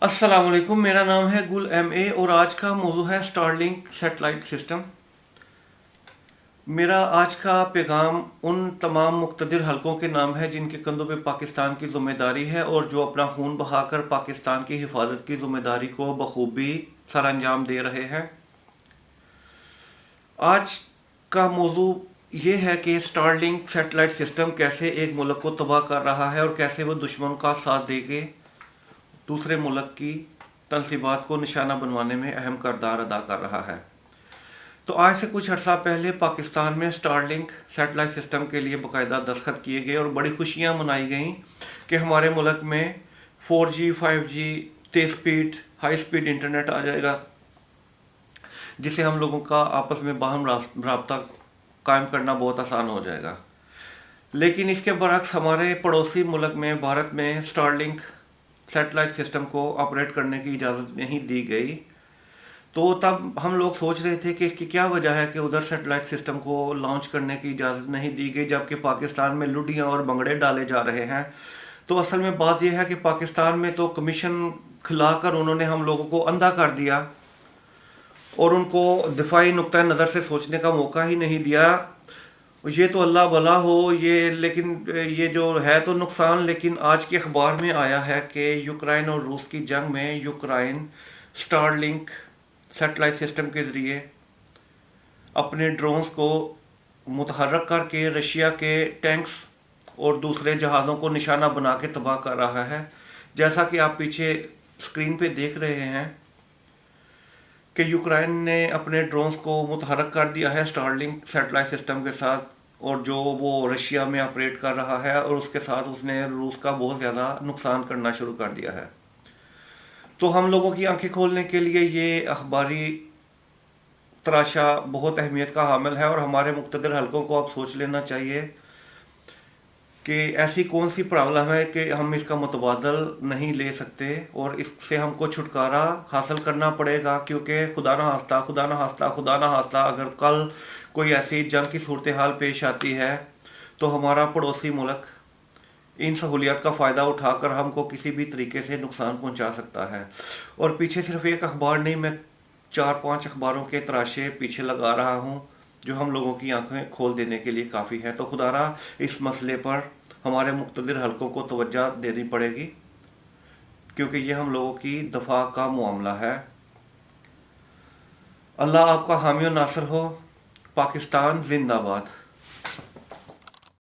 अस्सलाम वालेकुम। मेरा नाम है गुल MA और आज का मौजू है स्टारलिंक सैटेलाइट सिस्टम। मेरा आज का पैगाम उन तमाम मुक़्तदिर हलकों के नाम है जिनके कंधों पे पाकिस्तान की ज़िम्मेदारी है और जो अपना खून बहाकर पाकिस्तान की हिफाजत की ज़िम्मेदारी को बखूबी सर अंजाम दे रहे हैं। आज का मौजू ये है कि स्टारलिंक सैटेलाइट सिस्टम कैसे एक मुल्क को तबाह कर रहा है और कैसे वो दुश्मन का साथ दे के दूसरे मुल्क की तनसीबात को निशाना बनवाने में अहम किरदार अदा कर रहा है। तो आज से कुछ अर्सा पहले पाकिस्तान में स्टारलिंक सैटेलाइट सिस्टम के लिए बाकायदा दस्तखत किए गए और बड़ी खुशियां मनाई गईं कि हमारे मुल्क में 4G 5G तेज स्पीड हाई स्पीड इंटरनेट आ जाएगा, जिससे हम लोगों का आपस में बाहम राब्ता कायम करना बहुत आसान हो जाएगा। लेकिन इसके बरक्स हमारे पड़ोसी मुल्क में भारत में स्टारलिंक सैटेलाइट सिस्टम को ऑपरेट करने की इजाज़त नहीं दी गई। तो तब हम लोग सोच रहे थे कि इसकी क्या वजह है कि उधर सैटेलाइट सिस्टम को लॉन्च करने की इजाज़त नहीं दी गई, जबकि पाकिस्तान में लुडियाँ और बंगड़े डाले जा रहे हैं। तो असल में बात यह है कि पाकिस्तान में तो कमीशन खिलाकर उन्होंने हम लोगों को अंधा कर दिया और उनको दिफाई नुक्ता नज़र से सोचने का मौका ही नहीं दिया। ये तो अल्लाह भला हो, ये लेकिन ये जो है तो नुकसान। लेकिन आज के अखबार में आया है कि यूक्रेन और रूस की जंग में यूक्रेन स्टारलिंक सैटेलाइट सिस्टम के ज़रिए अपने ड्रोन्स को मुतहर्रक करके रशिया के टैंक्स और दूसरे जहाज़ों को निशाना बना के तबाह कर रहा है। जैसा कि आप पीछे स्क्रीन पे देख रहे हैं कि यूक्रेन ने अपने ड्रोन्स को मुतहर्रक कर दिया है स्टारलिंक सैटेलाइट सिस्टम के साथ, और जो वो रशिया में ऑपरेट कर रहा है, और उसके साथ उसने रूस का बहुत ज़्यादा नुकसान करना शुरू कर दिया है। तो हम लोगों की आंखें खोलने के लिए ये अखबारी तराशा बहुत अहमियत का हामिल है और हमारे मुक़्तदिर हलकों को अब सोच लेना चाहिए कि ऐसी कौन सी प्रॉब्लम है कि हम इसका मुतबादल नहीं ले सकते और इससे हमको छुटकारा हासिल करना पड़ेगा। क्योंकि खुदा ना खास्ता खुदा ना खास्ता खुदा ना खास्ता अगर कल कोई ऐसी जंग की सूरत हाल पेश आती है तो हमारा पड़ोसी मुल्क इन सहूलियत का फ़ायदा उठाकर हमको किसी भी तरीके से नुकसान पहुंचा सकता है। और पीछे सिर्फ एक अखबार नहीं, मैं 4-5 अखबारों के तराशे पीछे लगा रहा हूं जो हम लोगों की आंखें खोल देने के लिए काफ़ी है। तो खुदारा इस मसले पर हमारे मुक़्तदिर हलकों को तवज्जो देनी पड़ेगी, क्योंकि ये हम लोगों की दफा का मामला है। अल्लाह आपका हामी और नासर हो। पाकिस्तान जिंदाबाद।